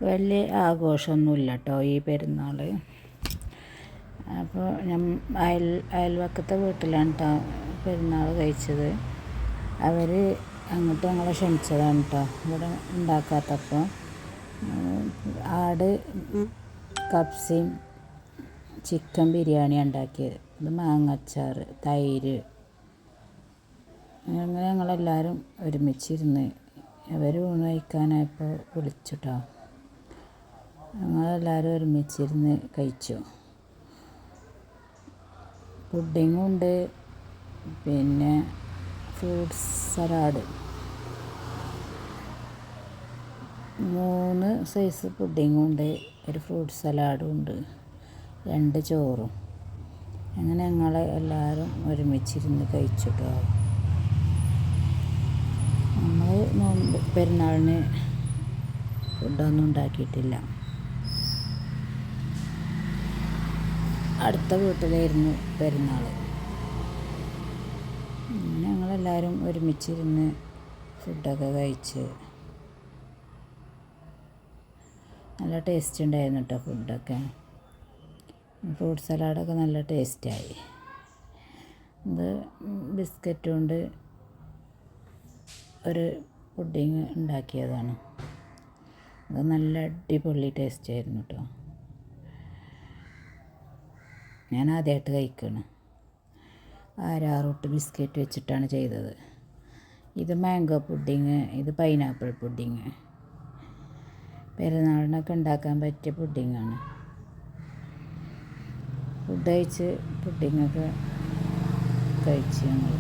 വലിയ ആഘോഷമൊന്നുമില്ല കേട്ടോ ഈ പെരുന്നാൾ. അപ്പോൾ അയൽവക്കത്തെ വീട്ടിലാണ് കേട്ടോ പെരുന്നാൾ കഴിച്ചത്. അവർ അങ്ങോട്ട് ഞങ്ങളെ ക്ഷണിച്ചതാണ് കേട്ടോ. ഇവിടെ ഉണ്ടാക്കാത്തപ്പോൾ ആട് കപ്സയും ചിക്കൻ ബിരിയാണി ഉണ്ടാക്കിയത്, ഇത് മാങ്ങച്ചാർ, തൈര്, അങ്ങനെ ഞങ്ങളെല്ലാവരും ഒരുമിച്ചിരുന്ന് അവർ ഊണ് കഴിക്കാനായപ്പോൾ വിളിച്ചിട്ടോ. ഞങ്ങളെല്ലാവരും ഒരുമിച്ചിരുന്ന് കഴിച്ചു. പുഡിങ്ങും ഉണ്ട്, പിന്നെ ഫ്രൂട്ട്സ് സലാഡ്, 3 സൈസ് പുഡിങ്ങും ഉണ്ട്, ഒരു ഫ്രൂട്ട് സലാഡും ഉണ്ട്, 2 ചോറും. അങ്ങനെ ഞങ്ങൾ എല്ലാവരും ഒരുമിച്ചിരുന്ന് കഴിച്ചു കേട്ടോ. നമ്മൾ പെരുന്നാളിന് ഫുഡൊന്നും ഉണ്ടാക്കിയിട്ടില്ല. അടുത്ത വീട്ടിലായിരുന്നു പെരുന്നാൾ. ഞങ്ങളെല്ലാവരും ഒരുമിച്ചിരുന്ന് ഫുഡൊക്കെ കഴിച്ച് നല്ല ടേസ്റ്റ് ഉണ്ടായിരുന്നു കേട്ടോ ഫുഡൊക്കെ. ഫ്രൂട്ട് സലാഡൊക്കെ നല്ല ടേസ്റ്റായി. ഇത് ബിസ്ക്കറ്റ് കൊണ്ട് ഒരു പുഡിങ് ഉണ്ടാക്കിയതാണ്. അത് നല്ല അടിപൊളി ടേസ്റ്റ് ആയിരുന്നു കേട്ടോ. ഞാൻ ആദ്യമായിട്ട് കഴിക്കുകയാണ്. 6 ബിസ്ക്കറ്റ് വെച്ചിട്ടാണ് ചെയ്തത്. ഇത് മാംഗോ പുഡിങ്, ഇത് പൈനാപ്പിൾ പുഡിങ്. പെരുന്നാളിനൊക്കെ ഉണ്ടാക്കാൻ പറ്റിയ പുഡിങ്ങാണ്. ഫുഡ് കഴിച്ച് പുഡിങ്ങൊക്കെ കഴിച്ച് ഞങ്ങൾ